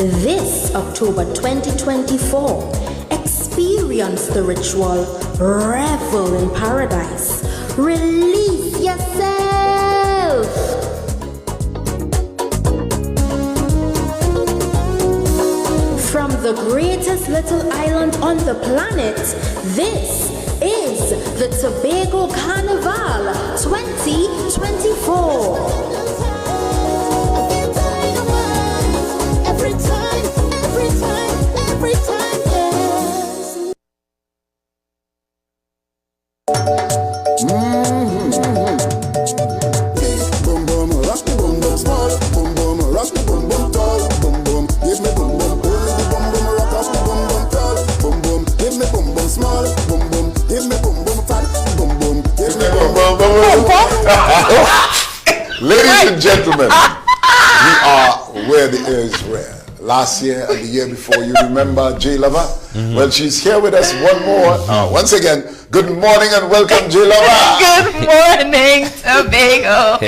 This October 2024, experience the ritual, revel in paradise, release yourself. From the greatest little island on the planet, this is the Tobago Carnival 2024. Ladies and gentlemen, we are where the air is rare. Last year and the year before, you remember Jlova? Well, she's here with us one more. Once again, good morning and welcome, Jlova. Good morning, Tobago.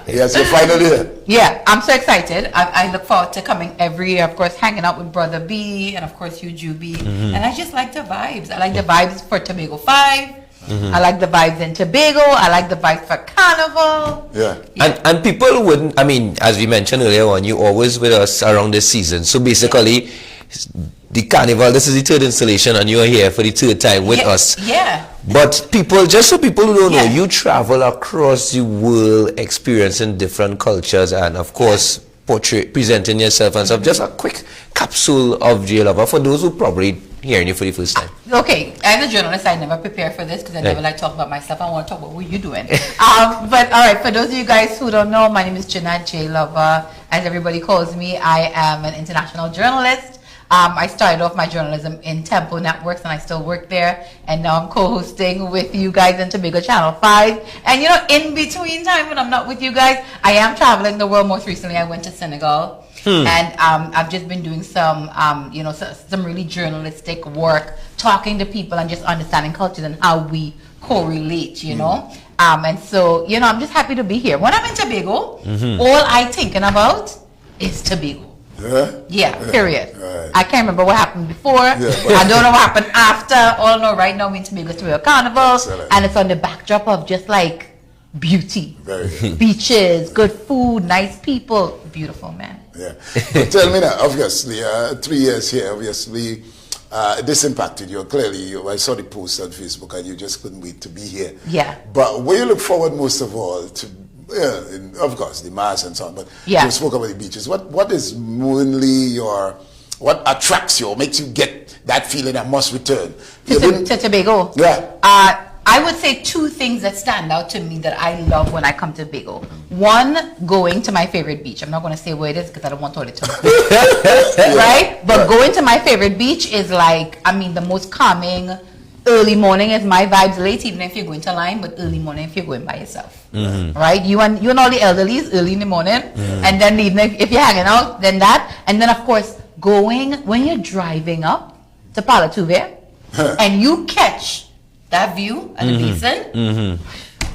Yes, you're finally here. Yeah, I'm so excited. I look forward to coming every year, of course, hanging out with Brother B and, of course, you, Juby. And I just like the vibes. I like the vibes for Tobago 5. I like the vibes in Tobago. I like the vibes for Carnival. Yeah. And people wouldn't, I mean, as we mentioned earlier on, you always with us around this season. So basically, the Carnival, this is the third installation and you're here for the third time with us. Yeah. But people, just so people who don't know, you travel across the world experiencing different cultures and, of course, presenting yourself and stuff. Just a quick capsule of Jlova for those who probably hearing you for the first time. Okay, as a journalist, I never prepare for this because I never like to talk about myself. I want to talk about what you're doing. But all right, for those of you guys who don't know, my name is Jeanette Jlova. As everybody calls me, I am an international journalist. I started off my journalism in Tempo Networks and I still work there. And now I'm co-hosting with you guys in Tobago Channel 5. And you know, in between time when I'm not with you guys, I am traveling the world. Most recently, I went to Senegal. And I've just been doing some, you know, some really journalistic work, talking to people and just understanding cultures and how we correlate, you know. And so, you know, I'm just happy to be here. When I'm in Tobago, all I'm thinking about is Tobago. Yeah, period. Right. I can't remember what happened before. I don't know what happened after. All I know right now, we're in Tobago Carnival. Excellent. And it's on the backdrop of just like beauty. Very good. Beaches, good food, nice people. Beautiful, man. Yeah. But tell me now, obviously, 3 years here, obviously, this impacted you. Clearly, I saw the post on Facebook and you just couldn't wait to be here. Yeah. But what you look forward most of all to, of course, the mass and so on, but you spoke about the beaches. What is mainly what attracts you or makes you get that feeling I must return? To Tobago? Yeah. I would say two things that stand out to me that I love when I come to Tobago. One, going to my favorite beach. I'm not going to say where it is because I don't want all the talk. Right? But going to my favorite beach is like, I mean, the most calming. Early morning is my vibes. Late evening if you're going to line, but early morning if you're going by yourself. Right? You and all the elderlies early in the morning, and then the evening if you're hanging out, then that, and then of course going when you're driving up to Palatuve, and you catch that view and the basin.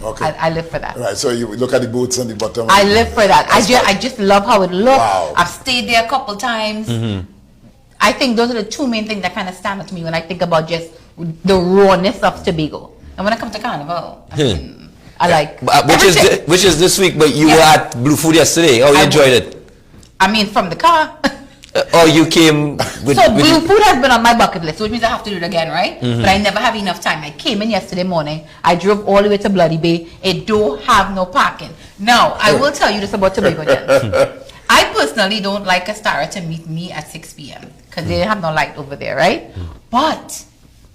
Okay. I live for that. Right, so you look at the boats on the bottom. I live for that. I just love how it looks. Wow. I've stayed there a couple times. I think those are the two main things that kind of stand out to me when I think about just the rawness of Tobago. And when I come to Carnival, I mean, I like which is this week, but you were at Blue Food yesterday. Oh, you enjoyed it? I mean, from the car. Oh, you came with... So Blue Food has been on my bucket list, which means I have to do it again, right? But I never have enough time. I came in yesterday morning. I drove all the way to Bloody Bay. It don't have no parking. Now, I will tell you this about Tobago then. I personally don't like a star to meet me at 6 p.m. because they have no light over there, right? But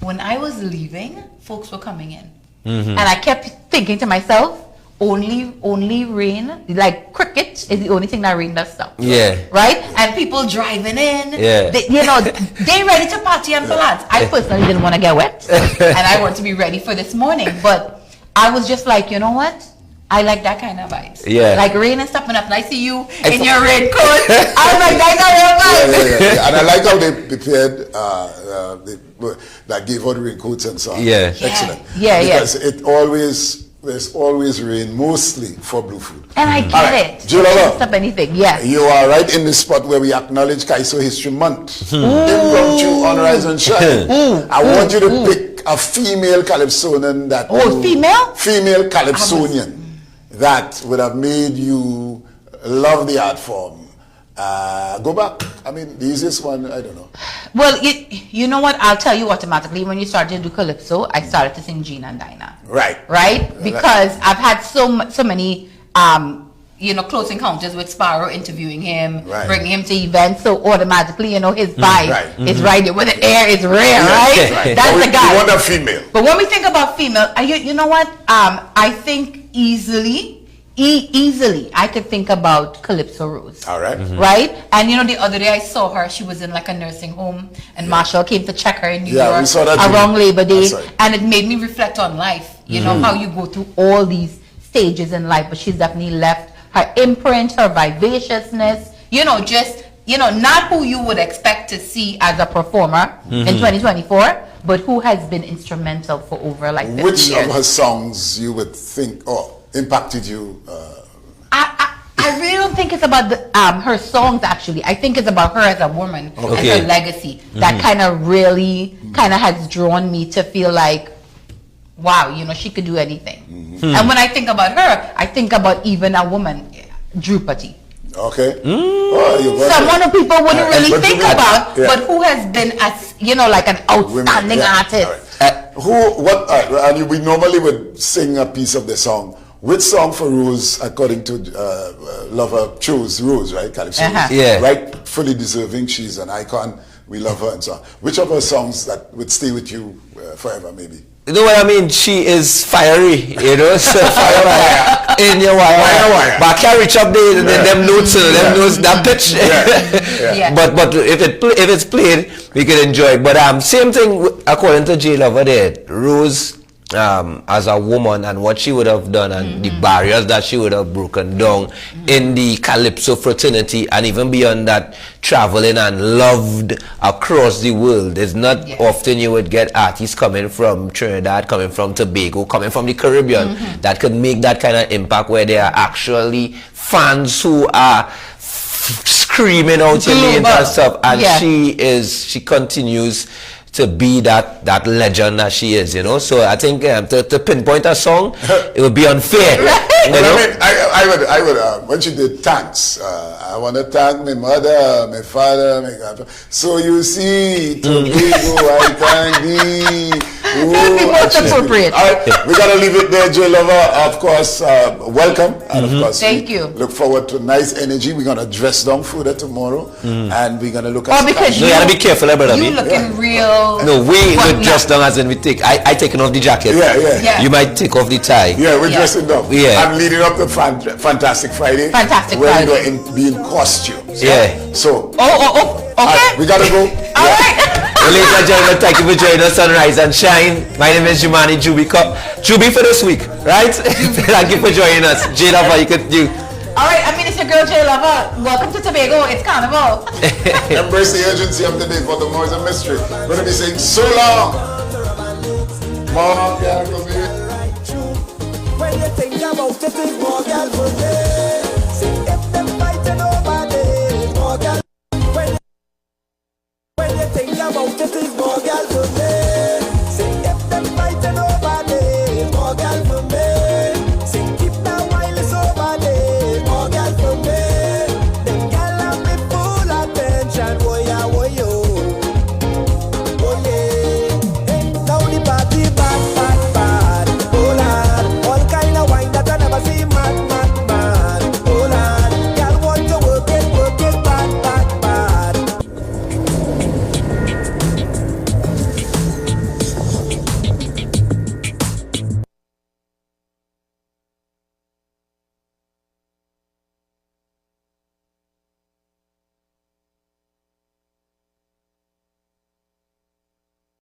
when I was leaving, folks were coming in. And I kept thinking to myself, only rain, like cricket is the only thing that rain does stop. Yeah. Right? And people driving in. Yeah. They, you know, they ready to party and balance. I personally didn't want to get wet. And I want to be ready for this morning. But I was just like, you know what? I like that kind of vibes. Yeah. Like rain and stuff, and I see you in your red coat. I was like, that's how your vibes. And I like how they prepared, that gave out the raincoats and so on. Yeah. Excellent. Yeah, because it always there's always rain, mostly for Blue Food. And I get All right, it. Jlova. Can't stop anything. Yes. You are right in the spot where we acknowledge Kaiso History Month. Impromptu on Rise and Shine. I want you to pick a female calypsonian that female? Female calypsonian that would have made you love the art form. Go back. I mean, the easiest one, I don't know. Well, you know what? I'll tell you automatically. When you started to do calypso, I started to sing Gina and Dinah. Right. Right? Because I've had so many, close encounters with Sparrow, interviewing him, bringing him to events. So automatically, his vibe is right there. When the air is rare, right? That's the guy. You want a female. But when we think about female, you know what? I think easily I could think about Calypso Rose. All right. Right? And the other day I saw her, she was in like a nursing home, and Marshall came to check her in New York we saw that around Labor Day. Right. And it made me reflect on life. How you go through all these stages in life, but she's definitely left her imprint, her vivaciousness, not who you would expect to see as a performer in 2024, but who has been instrumental for over like 50 Which years. of her songs you would think, impacted you? I really don't think it's about her songs, actually. I think it's about her as a woman and her legacy that kind of really has drawn me to feel like, wow, she could do anything. And when I think about her, I think about even a woman, Drupati. Okay. Someone who people wouldn't really think about, but who has been as like an outstanding artist. Right. And we normally would sing a piece of the song. Which song for Rose, according to Lover, chose Rose, right? Calypso. Yeah. Rightfully deserving. She's an icon. We love her and so on. Which of her songs that would stay with you forever, maybe? You know what I mean? She is fiery, so fire in your wire. But I can't reach up there, them notes, them notes, that pitch. But if it's played, we can enjoy it. But same thing according to Jlova there. Rose, as a woman, and what she would have done, and the barriers that she would have broken down in the Calypso fraternity, and even beyond that, traveling and loved across the world. It's not often you would get artists coming from Trinidad, coming from Tobago, coming from the Caribbean that could make that kind of impact, where there are actually fans who are screaming out your names and stuff, and she continues to be that legend that she is, So I think to pinpoint a song, it would be unfair. I would. When she did thanks, I want to thank my mother, my father, my grandfather. So you see, Tobago, I thank thee. Most appropriate. All right, we gotta leave it there, Jlova. Of course, welcome, and of course, thank you. Look forward to nice energy. We're gonna dress down further tomorrow, and we're gonna look at. Because you gotta be careful, brother. You looking real. No, we would dress down as in we take. I taking off the jacket. Yeah. You might take off the tie. Yeah, we're dressing down. Yeah. I'm leading up to Fantastic Friday. Where we're going to be in costumes. Yeah. So. Okay. We gotta go. All right. Well, ladies and gentlemen, thank you for joining us on Rise and Shine. My name is Juby for this week, right? Thank you for joining us. Jlova, you could do. All right, it's your girl Jlova. Welcome to Tobago. It's Carnival. Embrace the urgency of the day, for tomorrow is a mystery. We're going to be saying so long. Mom, yeah, come here. When you think about it, it's more girl for me. See if them fighting over this, more girl. When you think about it, it's more girl for me.